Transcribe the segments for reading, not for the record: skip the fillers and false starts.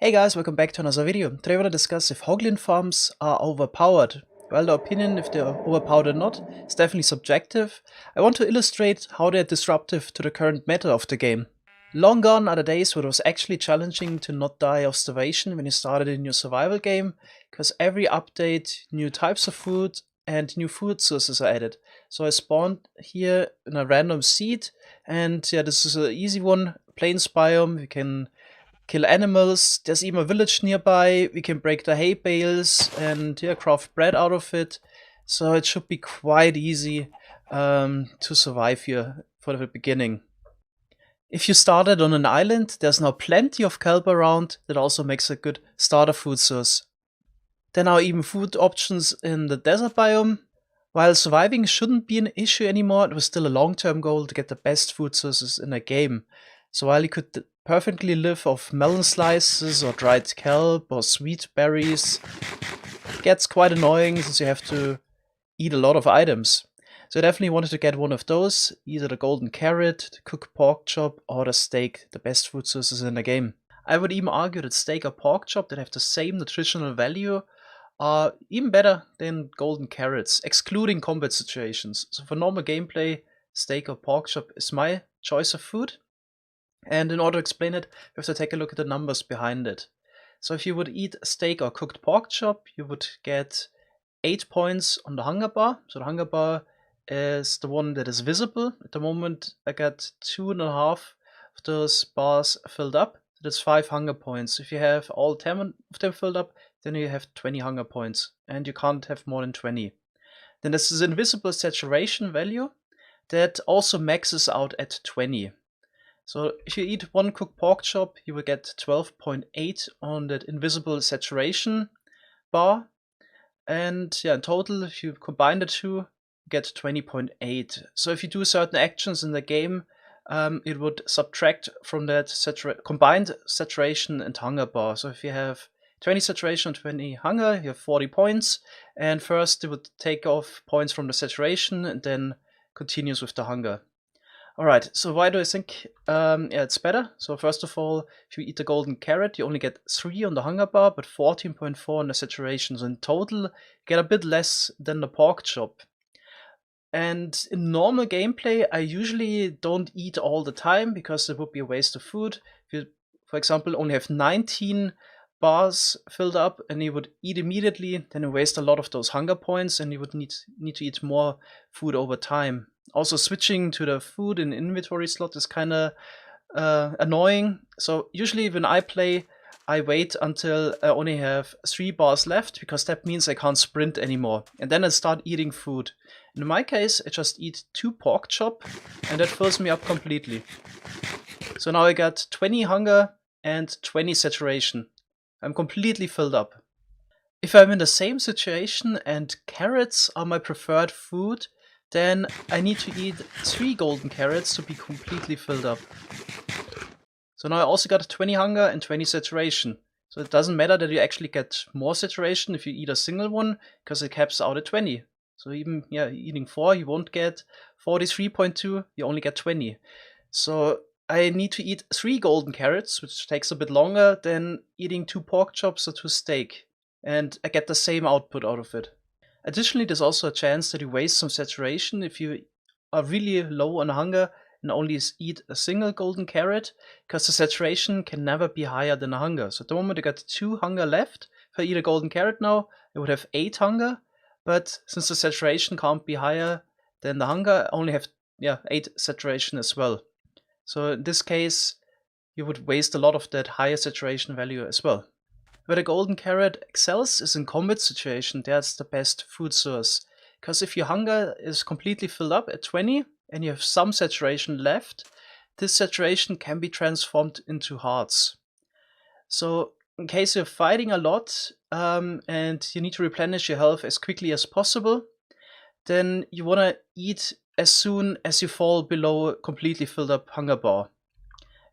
Hey guys, welcome back to another video. Today I want to discuss if Hoglin farms are overpowered. Well, the opinion if they're overpowered or not is definitely subjective. I want to illustrate how they're disruptive to the current meta of the game. Long gone are the days where it was actually challenging to not die of starvation when you started a new survival game, because every update, new types of food and new food sources are added. So I spawned here in a random seed, and yeah, this is an easy one, plains biome. We can kill animals. There's even a village nearby. We can break the hay bales and yeah, craft bread out of it. So it should be quite easy to survive here for the beginning. If you started on an island, there's now plenty of kelp around. That also makes a good starter food source. There are even food options in the desert biome. While surviving shouldn't be an issue anymore, it was still a long-term goal to get the best food sources in a game. So while you could perfectly live off melon slices or dried kelp or sweet berries, it gets quite annoying since you have to eat a lot of items. So I definitely wanted to get one of those, either the golden carrot, the cooked pork chop, or the steak, the best food sources in the game. I would even argue that steak or pork chop that have the same nutritional value are even better than golden carrots, excluding combat situations. So for normal gameplay, steak or pork chop is my choice of food. And in order to explain it, we have to take a look at the numbers behind it. So if you would eat steak or cooked pork chop, you would get 8 points on the hunger bar. So the hunger bar is the one that is visible. At the moment, I got 2.5 of those bars filled up. That's 5 hunger points. If you have all 10 of them filled up, then you have 20 hunger points, and you can't have more than 20. Then there's this invisible saturation value that also maxes out at 20. So if you eat one cooked pork chop, you will get 12.8 on that invisible saturation bar. And yeah, in total, if you combine the two, you get 20.8. So if you do certain actions in the game, it would subtract from that combined saturation and hunger bar. So if you have 20 saturation and 20 hunger, you have 40 points. And first it would take off points from the saturation and then continues with the hunger. Alright, so why do I think it's better? So first of all, if you eat the golden carrot, you only get 3 on the hunger bar, but 14.4 on the saturation. So in total, you get a bit less than the pork chop. And in normal gameplay, I usually don't eat all the time because it would be a waste of food. If you, for example, only have 19 bars filled up and you would eat immediately, then you waste a lot of those hunger points and you would need to eat more food over time. Also, switching to the food in inventory slot is kind of annoying. So usually when I play, I wait until I only have 3 bars left, because that means I can't sprint anymore. And then I start eating food. In my case, I just eat 2 pork chop, and that fills me up completely. So now I got 20 hunger and 20 saturation. I'm completely filled up. If I'm in the same situation and carrots are my preferred food, then I need to eat 3 golden carrots to be completely filled up. So now I also got 20 hunger and 20 saturation. So it doesn't matter that you actually get more saturation if you eat a single one, because it caps out at 20. So even eating 4, you won't get 43.2, you only get 20. So I need to eat 3 golden carrots, which takes a bit longer than eating 2 pork chops or 2 steak. And I get the same output out of it. Additionally, there's also a chance that you waste some saturation if you are really low on hunger and only eat a single golden carrot, because the saturation can never be higher than the hunger. So at the moment I got 2 hunger left. If I eat a golden carrot now, I would have 8 hunger, but since the saturation can't be higher than the hunger, I only have 8 saturation as well. So in this case, you would waste a lot of that higher saturation value as well. Where the golden carrot excels is in combat situation. That's the best food source. Because if your hunger is completely filled up at 20 and you have some saturation left, this saturation can be transformed into hearts. So in case you're fighting a lot and you need to replenish your health as quickly as possible, then you want to eat as soon as you fall below a completely filled up hunger bar.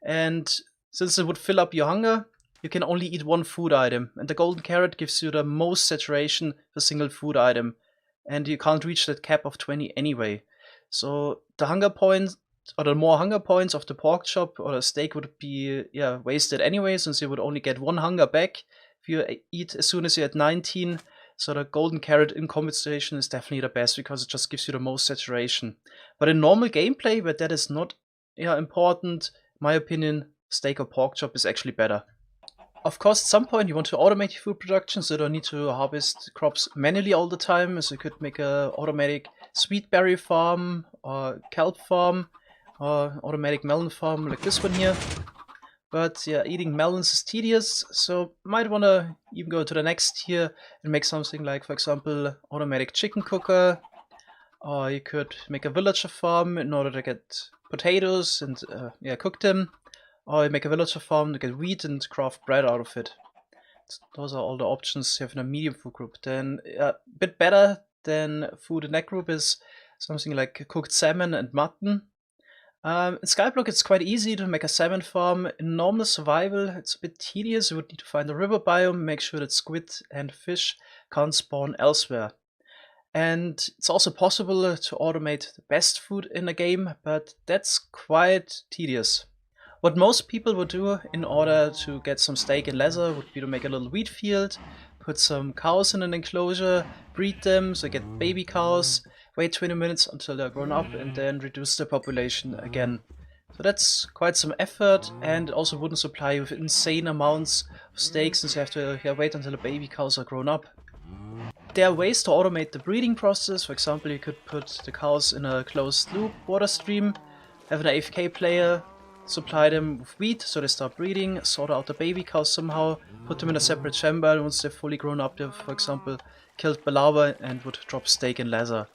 And since it would fill up your hunger, you can only eat 1 food item, and the golden carrot gives you the most saturation for a single food item, and you can't reach that cap of 20 anyway. So the hunger points or the more hunger points of the pork chop or the steak would be wasted anyway, since you would only get 1 hunger back if you eat as soon as you're at 19. So the golden carrot in combination is definitely the best because it just gives you the most saturation. But in normal gameplay, where that is not important, in my opinion, steak or pork chop is actually better. Of course, at some point you want to automate your food production, so you don't need to harvest crops manually all the time. So you could make a automatic sweet berry farm or kelp farm or automatic melon farm like this one here. But yeah, eating melons is tedious, so might want to even go to the next tier and make something like, for example, automatic chicken cooker. Or you could make a villager farm in order to get potatoes and cook them. Or you make a villager farm to get wheat and craft bread out of it. Those are all the options you have in a medium food group. Then a bit better than food in that group is something like cooked salmon and mutton. In Skyblock it's quite easy to make a salmon farm. In normal survival it's a bit tedious. You would need to find a river biome, make sure that squid and fish can't spawn elsewhere. And it's also possible to automate the best food in a game, but that's quite tedious. What most people would do in order to get some steak and leather would be to make a little wheat field, put some cows in an enclosure, breed them, so get baby cows, wait 20 minutes until they're grown up, and then reduce the population again. So that's quite some effort, and also wouldn't supply you with insane amounts of steak since you have to wait until the baby cows are grown up. There are ways to automate the breeding process. For example, you could put the cows in a closed loop water stream, have an AFK player, supply them with wheat so they start breeding, sort out the baby cows somehow, put them in a separate chamber, and once they're fully grown up, they, for example, killed Balava and would drop steak and leather.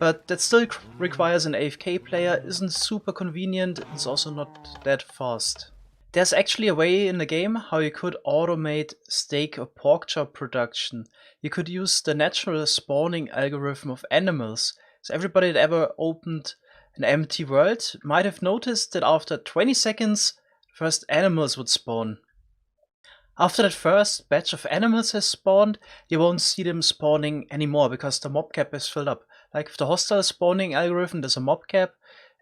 But that still requires an AFK player, isn't super convenient, it's also not that fast. There's actually a way in the game how you could automate steak or pork chop production. You could use the natural spawning algorithm of animals. So everybody that ever opened an empty world might have noticed that after 20 seconds, first animals would spawn. After that first batch of animals has spawned, you won't see them spawning anymore because the mob cap is filled up. Like with the hostile spawning algorithm, there's a mob cap,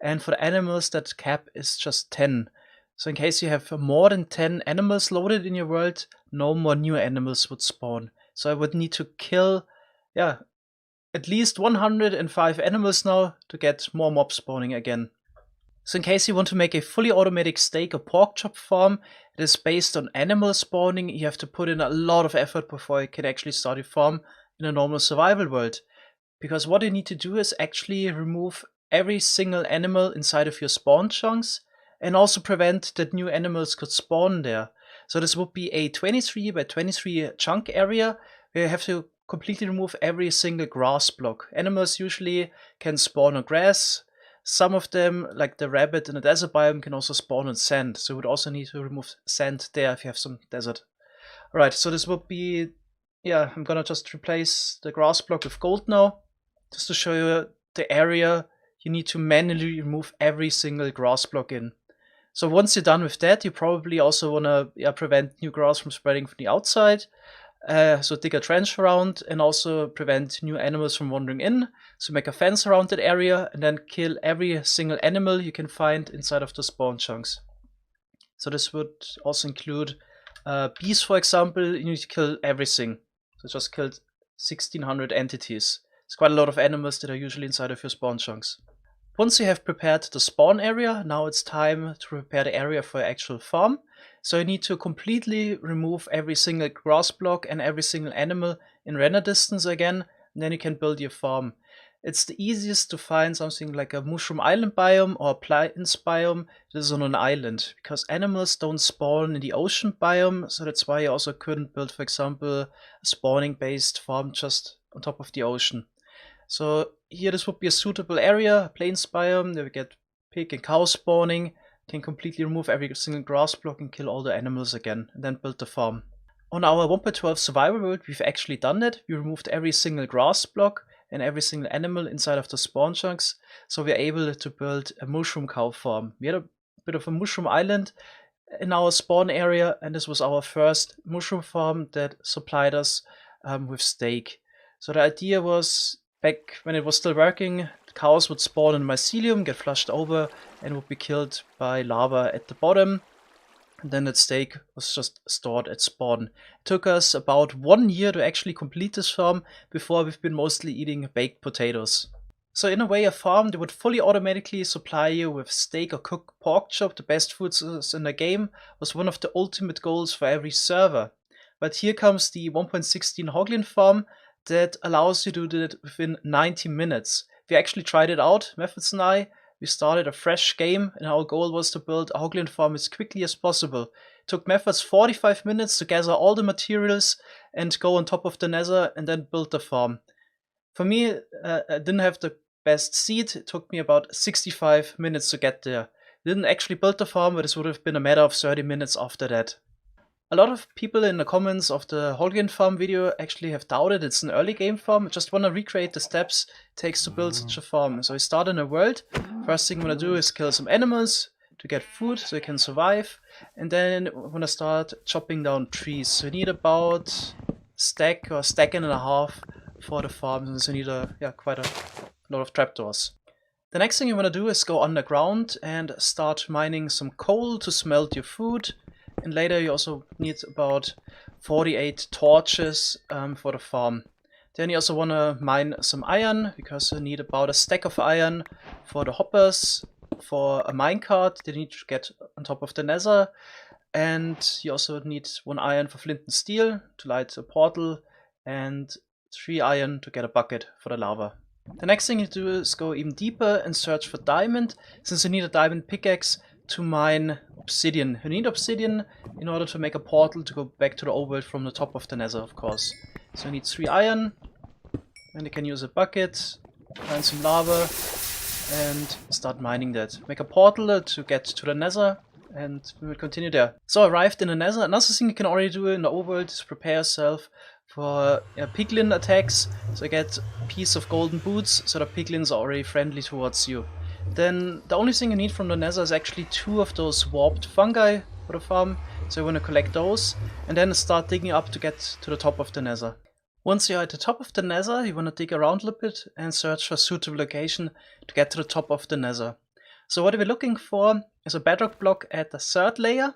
and for the animals, that cap is just 10. So in case you have more than 10 animals loaded in your world, no more new animals would spawn. So I would need to kill, at least 105 animals now to get more mob spawning again. So in case you want to make a fully automatic steak or pork chop farm that is based on animal spawning, you have to put in a lot of effort before you can actually start a farm in a normal survival world. Because what you need to do is actually remove every single animal inside of your spawn chunks and also prevent that new animals could spawn there. So this would be a 23 by 23 chunk area where you have to completely remove every single grass block. Animals usually can spawn on grass. Some of them, like the rabbit in the desert biome, can also spawn on sand. So you would also need to remove sand there if you have some desert. Alright, so this would be, I'm gonna just replace the grass block with gold now, just to show you the area you need to manually remove every single grass block in. So once you're done with that, you probably also want to prevent new grass from spreading from the outside. So dig a trench around and also prevent new animals from wandering in. So make a fence around that area and then kill every single animal you can find inside of the spawn chunks. So this would also include bees, for example. You need to kill everything. So just killed 1600 entities. It's quite a lot of animals that are usually inside of your spawn chunks. Once you have prepared the spawn area, now it's time to prepare the area for your actual farm. So you need to completely remove every single grass block and every single animal in render distance again, and then you can build your farm. It's the easiest to find something like a mushroom island biome or a plains biome that is on an island, because animals don't spawn in the ocean biome, so that's why you also couldn't build, for example, a spawning based farm just on top of the ocean. So here this would be a suitable area, a plains biome, where we get pig and cow spawning, can completely remove every single grass block and kill all the animals again, and then build the farm. On our 1.12 survival world, we've actually done that. We removed every single grass block and every single animal inside of the spawn chunks, so we're able to build a mushroom cow farm. We had a bit of a mushroom island in our spawn area, and this was our first mushroom farm that supplied us with steak. So the idea was Back when it was still working, cows would spawn in mycelium, get flushed over, and would be killed by lava at the bottom. And then that steak was just stored at spawn. It took us about 1 year to actually complete this farm before we've been mostly eating baked potatoes. So in a way, a farm that would fully automatically supply you with steak or cooked pork chop, the best foods in the game, was one of the ultimate goals for every server. But here comes the 1.16 Hoglin farm that allows you to do it within 90 minutes. We actually tried it out, Methods and I. We started a fresh game, and our goal was to build a Hoglin farm as quickly as possible. It took Methods 45 minutes to gather all the materials and go on top of the nether and then build the farm. For me, I didn't have the best seed. It took me about 65 minutes to get there. Didn't actually build the farm, but this would have been a matter of 30 minutes after that. A lot of people in the comments of the Hoglin farm video actually have doubted it's an early game farm. I just want to recreate the steps it takes to build such a farm. So I start in a world. First thing I'm going to do is kill some animals to get food so I can survive. And then I'm going to start chopping down trees. So I need about stack or stack and a half for the farm, so you need quite a lot of trapdoors. The next thing you want to do is go underground and start mining some coal to smelt your food. And later you also need about 48 torches for the farm. Then you also want to mine some iron, because you need about a stack of iron for the hoppers, for a minecart that you need to get on top of the nether. And you also need 1 iron for flint and steel to light a portal, and 3 iron to get a bucket for the lava. The next thing you do is go even deeper and search for diamond, since you need a diamond pickaxe to mine obsidian. You need obsidian in order to make a portal to go back to the overworld from the top of the nether, of course. So you need 3 iron, and you can use a bucket, find some lava, and start mining that. Make a portal to get to the nether, and we will continue there. So I arrived in the nether. Another thing you can already do in the overworld is prepare yourself for piglin attacks. So get a piece of golden boots, so the piglins are already friendly towards you. Then the only thing you need from the nether is actually 2 of those warped fungi for the farm. So you want to collect those, and then start digging up to get to the top of the nether. Once you're at the top of the nether, you want to dig around a little bit and search for a suitable location to get to the top of the nether. So what we're looking for is a bedrock block at the 3rd layer.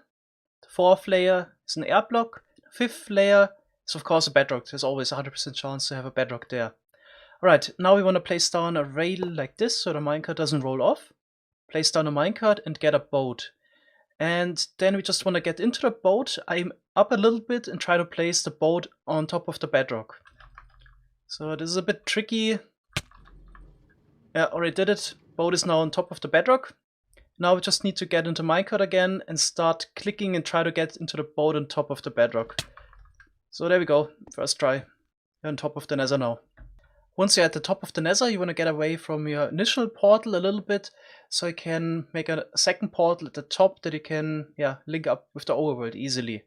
The 4th layer is an air block. The 5th layer is of course a bedrock. There's always a 100% chance to have a bedrock there. Alright, now we want to place down a rail like this so the minecart doesn't roll off. Place down a minecart and get a boat. And then we just want to get into the boat, aim up a little bit and try to place the boat on top of the bedrock. So this is a bit tricky. Yeah, already did it. Boat is now on top of the bedrock. Now we just need to get into minecart again and start clicking and try to get into the boat on top of the bedrock. So there we go, first try. You're on top of the nether now. Once you're at the top of the nether, you want to get away from your initial portal a little bit, so you can make a second portal at the top that you can link up with the overworld easily.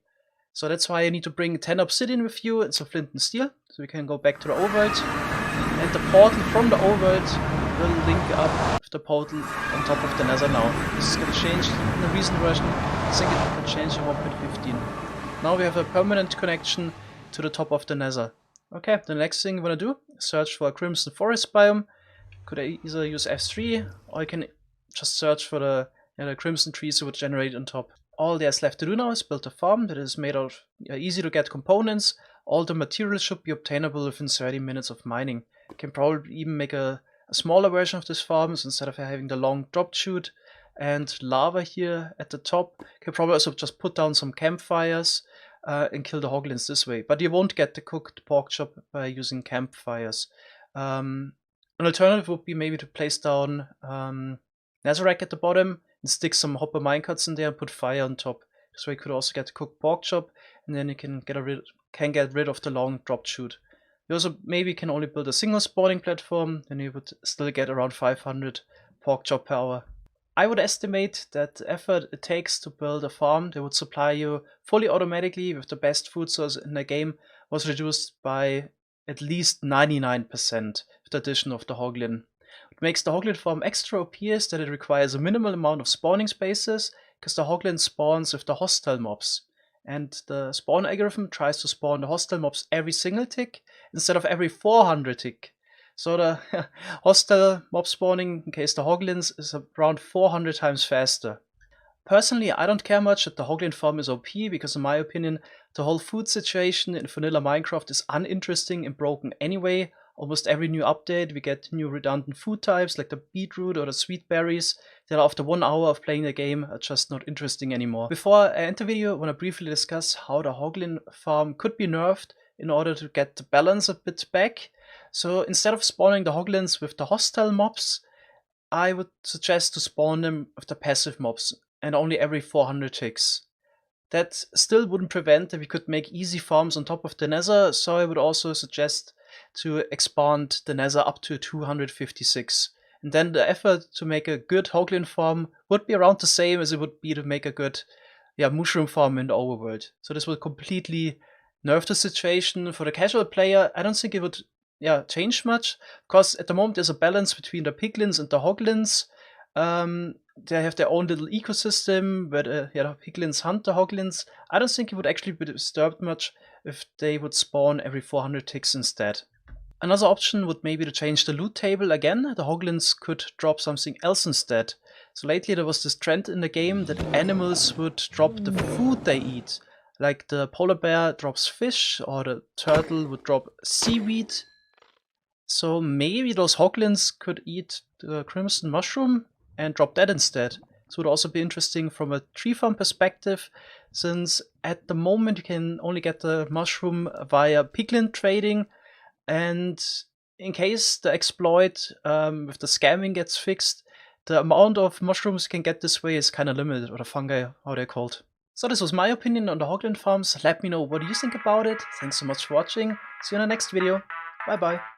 So that's why you need to bring 10 obsidian with you and some flint and steel, so we can go back to the overworld. And the portal from the overworld will link up with the portal on top of the nether now. This is going to change in the recent version. I think it can change in 1.15. Now we have a permanent connection to the top of the nether. Okay, the next thing you want to do is search for a crimson forest biome. Could I either use F3, or you can just search for the crimson trees that would generate on top. All there's left to do now is build a farm that is made of easy to get components. All the materials should be obtainable within 30 minutes of mining. You can probably even make a smaller version of this farm, so instead of having the long drop chute and lava here at the top. You can probably also just put down some campfires and kill the hoglins this way. But you won't get the cooked pork chop by using campfires. An alternative would be maybe to place down netherrack at the bottom and stick some hopper minecarts in there and put fire on top. So you could also get the cooked pork chop, and then you can get rid of the long drop chute. You also maybe can only build a single spawning platform, then you would still get around 500 pork chop per hour. I would estimate that the effort it takes to build a farm that would supply you fully automatically with the best food source in the game was reduced by at least 99% with the addition of the Hoglin. What makes the Hoglin farm extra OP is that it requires a minimal amount of spawning spaces, because the Hoglin spawns with the hostile mobs. And the spawn algorithm tries to spawn the hostile mobs every single tick instead of every 400 tick. So the hostile mob spawning, in case the Hoglins, is around 400 times faster. Personally, I don't care much that the Hoglin farm is OP because in my opinion, the whole food situation in vanilla Minecraft is uninteresting and broken anyway. Almost every new update we get new redundant food types like the beetroot or the sweet berries that after 1 hour of playing the game are just not interesting anymore. Before I end the video, I want to briefly discuss how the Hoglin farm could be nerfed in order to get the balance a bit back. So instead of spawning the Hoglins with the hostile mobs, I would suggest to spawn them with the passive mobs and only every 400 ticks. That still wouldn't prevent that we could make easy farms on top of the nether, so I would also suggest to expand the nether up to 256. And then the effort to make a good Hoglin farm would be around the same as it would be to make a good mushroom farm in the overworld. So this will completely nerf the situation. For the casual player, I don't think it would change much, because at the moment there's a balance between the piglins and the hoglins. They have their own little ecosystem where the piglins hunt the hoglins. I don't think it would actually be disturbed much if they would spawn every 400 ticks instead. Another option would maybe to change the loot table again. The hoglins could drop something else instead. So lately there was this trend in the game that animals would drop the food they eat. Like the polar bear drops fish, or the turtle would drop seaweed. So maybe those hoglins could eat the crimson mushroom and drop that instead. This would also be interesting from a tree farm perspective, since at the moment you can only get the mushroom via piglin trading, and in case the exploit with the scamming gets fixed, the amount of mushrooms you can get this way is kind of limited, or the fungi, how they're called. So this was my opinion on the Hoglin farms. Let me know what you think about it. Thanks so much for watching. See you in the next video. Bye bye.